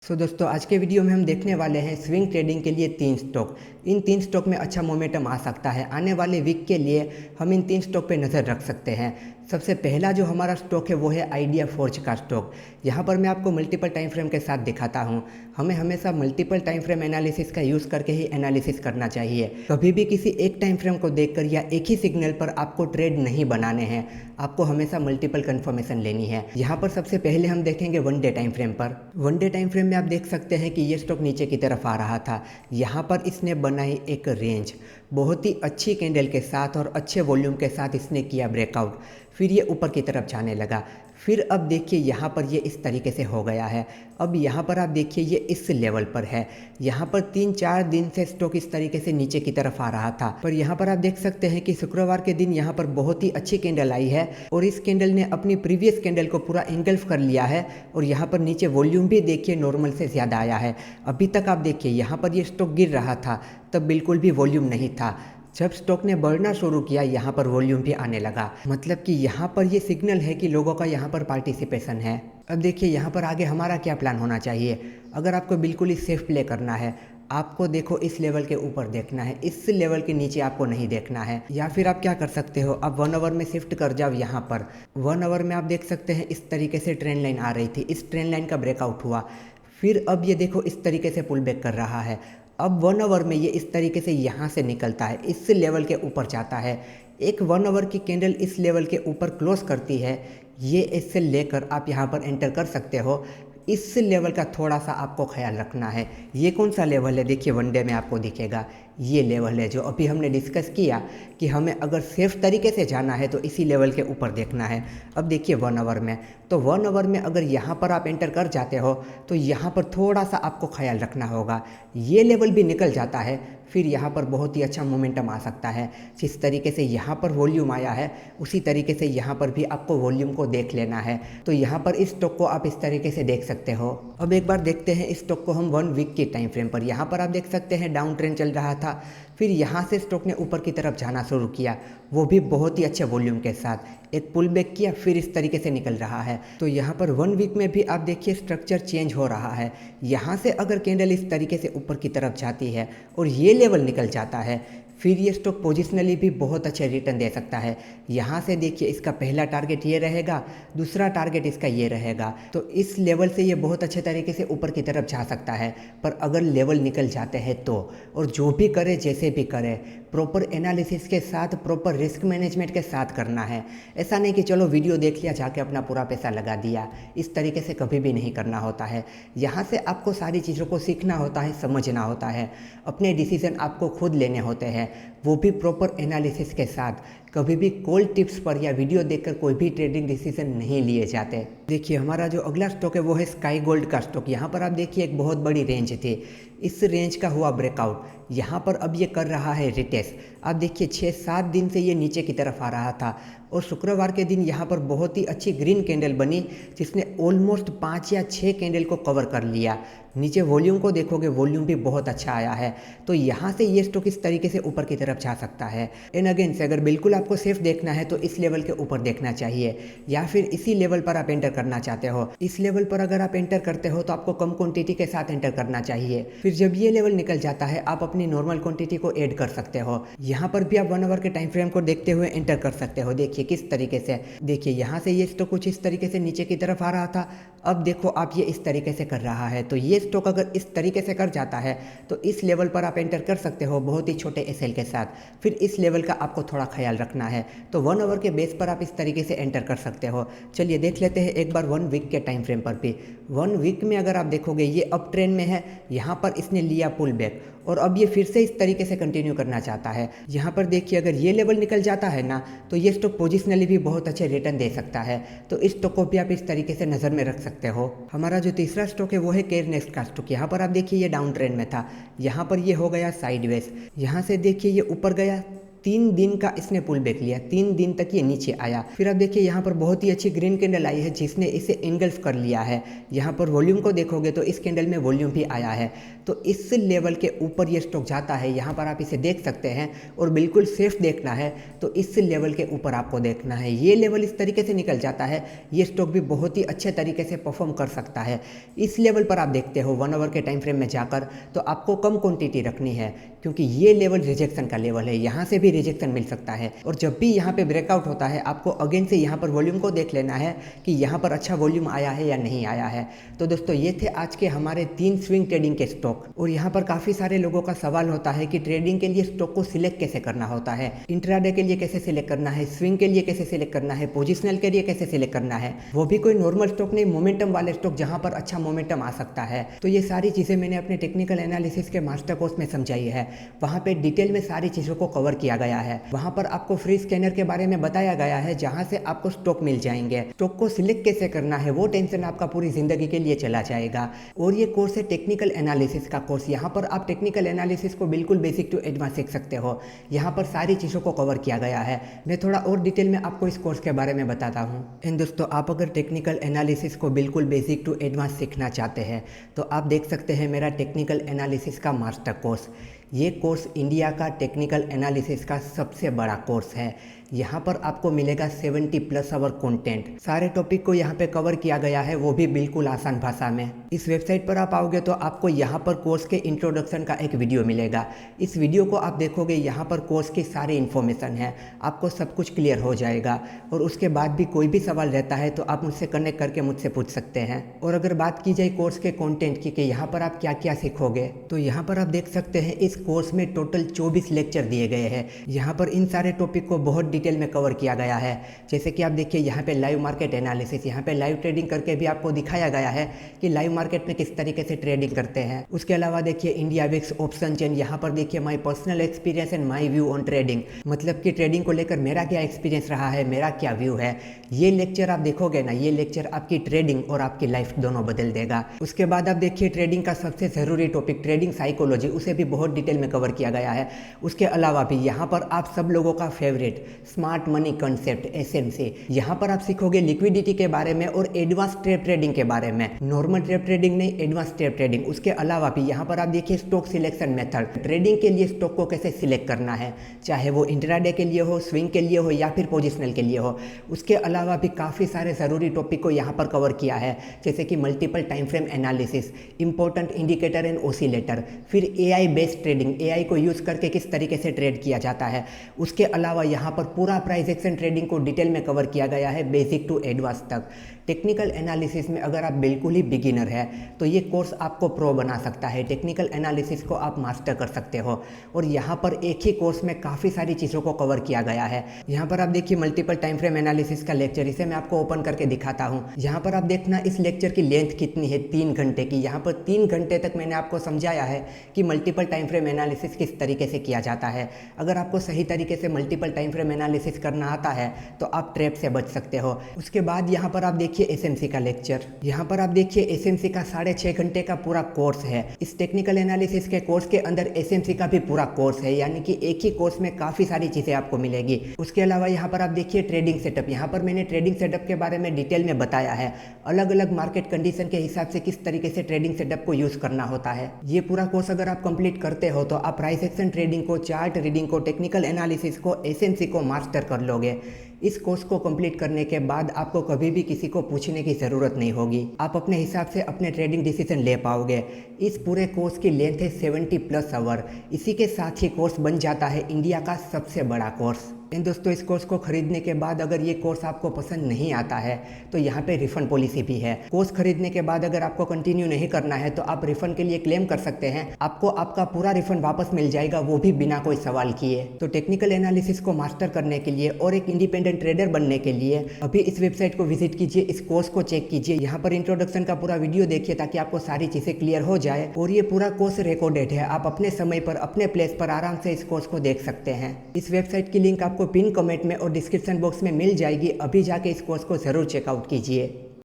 दोस्तों आज के वीडियो में हम देखने वाले हैं स्विंग ट्रेडिंग के लिए 3 स्टॉक। इन 3 स्टॉक में अच्छा मोमेंटम आ सकता है। आने वाले वीक के लिए हम इन 3 स्टॉक पे नज़र रख सकते हैं। सबसे पहला जो हमारा स्टॉक है वो है आइडिया फोर्ज का स्टॉक। यहाँ पर मैं आपको मल्टीपल टाइम फ्रेम के साथ दिखाता हूँ। हमें हमेशा मल्टीपल टाइम फ्रेम एनालिसिस का यूज़ करके ही एनालिसिस करना चाहिए। कभी भी किसी एक टाइम फ्रेम को देखकर या एक ही सिग्नल पर आपको ट्रेड नहीं बनाने हैं, आपको हमेशा मल्टीपल कंफर्मेशन लेनी है। यहाँ पर सबसे पहले हम देखेंगे 1 डे टाइम फ्रेम पर। 1 डे टाइम फ्रेम में आप देख सकते हैं कि ये स्टॉक नीचे की तरफ आ रहा था। यहाँ पर इसने बनाई एक रेंज, बहुत ही अच्छी कैंडल के साथ और अच्छे वॉल्यूम के साथ इसने किया ब्रेकआउट। फिर ये ऊपर की तरफ जाने लगा। फिर अब देखिए यहाँ पर ये इस तरीके से हो गया है। अब यहाँ पर आप देखिए ये इस लेवल पर है। यहाँ पर 3-4 दिन से स्टॉक इस तरीके से नीचे की तरफ आ रहा था, पर यहाँ पर आप देख सकते हैं कि शुक्रवार के दिन यहाँ पर बहुत ही अच्छी कैंडल आई है और इस कैंडल ने अपनी प्रीवियस कैंडल को पूरा एंगल्फ कर लिया है। और यहाँ पर नीचे वॉल्यूम भी देखिए नॉर्मल से ज़्यादा आया है। अभी तक आप देखिए यहाँ पर ये स्टॉक गिर रहा था तब बिल्कुल भी वॉल्यूम नहीं था। जब स्टॉक ने बढ़ना शुरू किया यहाँ पर वॉल्यूम भी आने लगा। मतलब कि यहाँ पर ये सिग्नल है कि लोगों का यहाँ पर पार्टिसिपेशन है। अब देखिए यहाँ पर आगे हमारा क्या प्लान होना चाहिए। अगर आपको बिल्कुल ही सेफ प्ले करना है, आपको देखो इस लेवल के ऊपर देखना है, इस लेवल के नीचे आपको नहीं देखना है। या फिर आप क्या कर सकते हो, आप 1 आवर में शिफ्ट कर जाओ। यहाँ पर 1 आवर में आप देख सकते हैं इस तरीके से ट्रेंड लाइन आ रही थी, इस ट्रेंड लाइन का ब्रेकआउट हुआ। फिर अब ये देखो इस तरीके से पुल बैक कर रहा है। अब 1 आवर में ये इस तरीके से यहाँ से निकलता है, इस लेवल के ऊपर जाता है। एक 1 आवर की कैंडल इस लेवल के ऊपर क्लोज करती है। ये इससे लेकर आप यहाँ पर एंटर कर सकते हो। इस लेवल का थोड़ा सा आपको ख्याल रखना है। ये कौन सा लेवल है, देखिए 1 डे में आपको दिखेगा। ये लेवल है जो अभी हमने डिस्कस किया कि हमें अगर सेफ तरीके से जाना है तो इसी लेवल के ऊपर देखना है। अब देखिए 1 आवर में, तो 1 आवर में अगर यहाँ पर आप एंटर कर जाते हो तो यहाँ पर थोड़ा सा आपको ख्याल रखना होगा। ये लेवल भी निकल जाता है, फिर यहाँ पर बहुत ही अच्छा मोमेंटम आ सकता है। जिस तरीके से यहाँ पर वॉल्यूम आया है उसी तरीके से यहाँ पर भी आपको वॉल्यूम को देख लेना है। तो यहाँ पर इस स्टॉक को आप इस तरीके से देख सकते हो। अब एक बार देखते हैं इस स्टॉक को हम 1 वीक की टाइम फ्रेम पर। यहाँ पर आप देख सकते हैं डाउन ट्रेंड चल रहा था, फिर यहाँ से स्टॉक ने ऊपर की तरफ जाना शुरू किया, वो भी बहुत ही अच्छे वॉल्यूम के साथ। एक पुल बैक किया, फिर इस तरीके से निकल रहा है। तो यहाँ पर 1 वीक में भी आप देखिए स्ट्रक्चर चेंज हो रहा है। यहाँ से अगर कैंडल इस तरीके से ऊपर की तरफ जाती है और ये लेवल निकल जाता है, फिर ये स्टॉक पोजिशनली भी बहुत अच्छे रिटर्न दे सकता है। यहाँ से देखिए इसका पहला टारगेट ये रहेगा, दूसरा टारगेट इसका ये रहेगा। तो इस लेवल से ये बहुत अच्छे तरीके से ऊपर की तरफ जा सकता है। पर अगर लेवल निकल जाते हैं तो, और जो भी करे जैसे भी करे, प्रॉपर एनालिसिस के साथ, प्रॉपर रिस्क मैनेजमेंट के साथ करना है। ऐसा नहीं कि चलो वीडियो देख लिया, जाके अपना पूरा पैसा लगा दिया। इस तरीके से कभी भी नहीं करना होता है। यहाँ से आपको सारी चीज़ों को सीखना होता है, समझना होता है। अपने डिसीजन आपको खुद लेने होते हैं, वो भी प्रॉपर एनालिसिस के साथ। कभी भी कॉल टिप्स पर या वीडियो देखकर कोई भी ट्रेडिंग डिसीजन नहीं लिए जाते। देखिए हमारा जो अगला स्टॉक है वो है स्काई गोल्ड का स्टॉक। यहाँ पर आप देखिए एक बहुत बड़ी रेंज थी, इस रेंज का हुआ ब्रेकआउट। यहाँ पर अब ये कर रहा है रिटेस्ट। आप देखिए 6-7 दिन से ये नीचे की तरफ आ रहा था और शुक्रवार के दिन यहाँ पर बहुत ही अच्छी ग्रीन कैंडल बनी, जिसने ऑलमोस्ट 5 या 6 कैंडल को कवर कर लिया। नीचे वॉल्यूम को देखोगे, वॉल्यूम भी बहुत अच्छा आया है। तो यहाँ से ये स्टॉक इस तरीके से ऊपर की तरफ जा सकता है। एंड अगेन से अगर बिल्कुल आपको सेफ देखना है तो इस लेवल के ऊपर देखना चाहिए, या फिर इसी लेवल पर आप एंटर करना चाहते हो। इस लेवल पर अगर आप एंटर करते हो तो आपको कम क्वांटिटी के साथ एंटर करना चाहिए। फिर जब ये लेवल निकल जाता है आप अपनी नॉर्मल क्वांटिटी को ऐड कर सकते हो। यहाँ पर भी आप 1 आवर के टाइम फ्रेम को देखते हुए एंटर कर सकते हो। देखिए किस तरीके से, देखिए यहाँ से ये स्टॉक कुछ इस तरीके से नीचे की तरफ आ रहा था, अब देखो आप ये इस तरीके से कर रहा है। तो ये स्टॉक अगर इस तरीके से कर जाता है तो इस लेवल पर आप एंटर कर सकते हो बहुत ही छोटे एसएल के साथ। फिर इस लेवल का आपको थोड़ा ख्याल रखना है। तो 1 आवर के बेस पर आप इस तरीके से एंटर कर सकते हो। चलिए देख लेते हैं एक बार 1 वीक के टाइम फ्रेम पर भी। 1 वीक में अगर आप देखोगे ये अप ट्रेंड में है, यहाँ पर इसने लिया पुल बैक और अब ये फिर से इस तरीके से कंटिन्यू करना चाहता है। यहाँ पर देखिए अगर ये लेवल निकल जाता है ना तो ये स्टॉक पोजिशनली भी बहुत अच्छे रिटर्न दे सकता है। तो इस स्टॉक को भी आप इस तरीके से नज़र में रख सकते हो। हमारा जो तीसरा स्टॉक है वो है केयर नेक्स्ट का स्टॉक। यहाँ पर आप देखिए ये डाउन ट्रेंड में था, यहाँ पर ये हो गया साइडवेज। यहाँ से देखिए ये ऊपर गया, 3 दिन का इसने पुल बैक लिया, 3 दिन तक ये नीचे आया। फिर अब देखिए यहाँ पर बहुत ही अच्छी ग्रीन कैंडल आई है जिसने इसे इनगल्फ कर लिया है। यहाँ पर वॉल्यूम को देखोगे तो इस कैंडल में वॉल्यूम भी आया है। तो इस लेवल के ऊपर ये स्टॉक जाता है, यहाँ पर आप इसे देख सकते हैं। और बिल्कुल सेफ देखना है तो इस लेवल के ऊपर आपको देखना है। ये लेवल इस तरीके से निकल जाता है, ये स्टॉक भी बहुत ही अच्छे तरीके से परफॉर्म कर सकता है। इस लेवल पर आप देखते हो 1 आवर के टाइम फ्रेम में जाकर तो आपको कम क्वांटिटी रखनी है, क्योंकि ये लेवल रिजेक्शन का लेवल है, यहाँ से भी रिजेक्शन मिल सकता है। और जब भी यहाँ पे ब्रेकआउट होता है आपको अगेन से यहाँ पर वॉल्यूम को देख लेना है कि यहाँ पर अच्छा वॉल्यूम आया है या नहीं आया है। तो दोस्तों ये थे आज के हमारे 3 स्विंग ट्रेडिंग के स्टॉक। और यहाँ पर काफ़ी सारे लोगों का सवाल होता है कि ट्रेडिंग के लिए स्टॉक को सिलेक्ट कैसे करना होता है, इंट्राडे के लिए कैसे सिलेक्ट करना है, स्विंग के लिए कैसे सिलेक्ट करना है, पोजिशनल के लिए कैसे सिलेक्ट करना है, वो भी कोई नॉर्मल स्टॉक नहीं, मोमेंटम वाले स्टॉक जहाँ पर अच्छा मोमेंटम आ सकता है। तो ये सारी चीज़ें मैंने अपने टेक्निकल एनालिसिस के मास्टर कोर्स में समझाई है। वहाँ पे डिटेल में सारी चीज़ों को कवर किया गया है। वहाँ पर आपको फ्री स्कैनर के बारे में बताया गया है जहाँ से आपको स्टॉक मिल जाएंगे। स्टॉक को सिलेक्ट कैसे करना है वो टेंशन आपका पूरी जिंदगी के लिए चला जाएगा। और ये कोर्स है टेक्निकल एनालिसिस का कोर्स। यहाँ पर आप टेक्निकल एनालिसिस को बिल्कुल बेसिक टू एडवांस सीख सकते हो। यहाँ पर सारी चीज़ों को कवर किया गया है। मैं थोड़ा और डिटेल में आपको इस कोर्स के बारे में बताता हूँ। एंड दोस्तों आप अगर टेक्निकल एनालिसिस को बिल्कुल बेसिक टू एडवांस सीखना चाहते हैं तो आप देख सकते हैं मेरा टेक्निकल एनालिसिस का मास्टर कोर्स। ये कोर्स इंडिया का टेक्निकल एनालिसिस का सबसे बड़ा कोर्स है। यहाँ पर आपको मिलेगा 70+ आवर कंटेंट। सारे टॉपिक को यहाँ पे कवर किया गया है, वो भी बिल्कुल आसान भाषा में। इस वेबसाइट पर आप आओगे तो आपको यहाँ पर कोर्स के इंट्रोडक्शन का एक वीडियो मिलेगा। इस वीडियो को आप देखोगे, यहाँ पर कोर्स की सारी इन्फॉर्मेशन है, आपको सब कुछ क्लियर हो जाएगा। और उसके बाद भी कोई भी सवाल रहता है तो आप मुझसे कनेक्ट करके मुझसे पूछ सकते हैं। और अगर बात की जाए कोर्स के कंटेंट की कि यहाँ पर आप क्या क्या सीखोगे, तो यहाँ पर आप देख सकते हैं इस कोर्स में टोटल 24 लेक्चर दिए गए हैं। यहाँ पर इन सारे टॉपिक को बहुत डिटेल में कवर किया गया है। जैसे कि आप देखिए यहाँ पे लाइव मार्केट एनालिसिस, यहाँ पे लाइव ट्रेडिंग करके भी आपको दिखाया गया है कि लाइव मार्केट में किस तरीके से ट्रेडिंग करते हैं। उसके अलावा देखिए इंडिया विक्स ऑप्शन चेन, यहाँ पर देखिए my personal experience and my view on trading, मतलब कि ट्रेडिंग को लेकर मेरा क्या एक्सपीरियंस रहा है, मेरा क्या व्यू है। ये लेक्चर आप देखोगे ना, ये लेक्चर आपकी ट्रेडिंग और आपकी लाइफ दोनों बदल देगा। उसके बाद आप देखिए ट्रेडिंग का सबसे ज़रूरी टॉपिक ट्रेडिंग साइकोलॉजी, उसे भी बहुत डिटेल में कवर किया गया है। उसके अलावा भी यहाँ पर आप सब लोगों का favourite smart money concept SMC, यहाँ पर आप सीखोगे लिक्विडिटी के बारे में और एडवांस ट्रेडिंग के बारे में। नॉर्मल ट्रेडिंग नहीं, एडवांस ट्रेडिंग। उसके अलावा भी यहाँ पर आप देखिए स्टॉक सिलेक्शन मेथड, ट्रेडिंग के लिए स्टॉक को कैसे सिलेक्ट करना है, चाहे वो इंट्राडे के लिए हो, स्विंग के लिए हो या फिर पोजिशनल के लिए हो। उसके अलावा भी काफ़ी सारे ज़रूरी टॉपिक को यहाँ पर कवर किया है, जैसे कि multiple time frame analysis, important indicator and oscillator, फिर AI बेस्ड ट्रेडिंग, AI को यूज़ करके किस तरीके से ट्रेड किया जाता है। उसके अलावा यहाँ पर पूरा प्राइस एक्शन ट्रेडिंग को डिटेल में कवर किया गया है, बेसिक टू एडवांस तक। टेक्निकल एनालिसिस में अगर आप बिल्कुल ही बिगिनर है तो ये कोर्स आपको प्रो बना सकता है। टेक्निकल एनालिसिस को आप मास्टर कर सकते हो। और यहाँ पर एक ही कोर्स में काफ़ी सारी चीज़ों को कवर किया गया है। यहाँ पर आप देखिए मल्टीपल टाइम फ्रेम एनालिसिस का लेक्चर, इसे मैं आपको ओपन करके दिखाता हूँ। यहाँ पर आप देखना इस लेक्चर की लेंथ कितनी है, 3 घंटे की। यहाँ पर 3 घंटे तक मैंने आपको समझाया है कि मल्टीपल टाइम फ्रेम एनालिसिस किस तरीके से किया जाता है। अगर आपको सही तरीके से मल्टीपल टाइम फ्रेम एनालिसिस करना आता है तो आप ट्रैप से बच सकते हो। उसके बाद यहाँ पर आप देखिए SMC का लेक्चर, यहाँ पर आप देखिए SMC का 6.5 घंटे का पूरा कोर्स है। इस टेक्निकल एनालिसिस के कोर्स के अंदर SMC का भी पूरा कोर्स है, यानी कि एक ही कोर्स में काफ़ी सारी चीज़ें आपको मिलेगी। उसके अलावा यहाँ पर आप देखिए ट्रेडिंग सेटअप, यहाँ पर मैंने ट्रेडिंग सेटअप के बारे में डिटेल में बताया है, अलग अलग मार्केट कंडीशन के हिसाब से किस तरीके से ट्रेडिंग सेटअप को यूज़ करना होता है। ये पूरा कोर्स अगर आप कंप्लीट करते हो तो आप प्राइस एक्शन ट्रेडिंग को, चार्ट रीडिंग को, टेक्निकल एनालिसिस को, SMC को मास्टर कर लोगे। इस कोर्स को कंप्लीट करने के बाद आपको कभी भी किसी को पूछने की ज़रूरत नहीं होगी, आप अपने हिसाब से अपने ट्रेडिंग डिसीजन ले पाओगे। इस पूरे कोर्स की लेंथ है 70+ आवर। इसी के साथ ही कोर्स बन जाता है इंडिया का सबसे बड़ा कोर्स। इन दोस्तों इस कोर्स को खरीदने के बाद अगर ये कोर्स आपको पसंद नहीं आता है तो यहाँ पे रिफंड पॉलिसी भी है। कोर्स खरीदने के बाद अगर आपको कंटिन्यू नहीं करना है तो आप रिफंड के लिए क्लेम कर सकते हैं, आपको आपका पूरा रिफंड वापस मिल जाएगा, वो भी बिना कोई सवाल किए। तो टेक्निकल एनालिसिस को मास्टर करने के लिए और एक इंडिपेंडेंट ट्रेडर बनने के लिए अभी इस वेबसाइट को विजिट कीजिए, इस कोर्स को चेक कीजिए, यहाँ पर इंट्रोडक्शन का पूरा वीडियो देखिए ताकि आपको सारी चीज़ें क्लियर हो जाए। और ये पूरा कोर्स रिकॉर्डेड है, आप अपने समय पर अपने प्लेस पर आराम से इस कोर्स को देख सकते हैं। इस वेबसाइट की लिंक आपको पिन कमेंट में और डिस्क्रिप्शन बॉक्स में मिल जाएगी। अभी जाके इस कोर्स को ज़रूर चेकआउट कीजिए।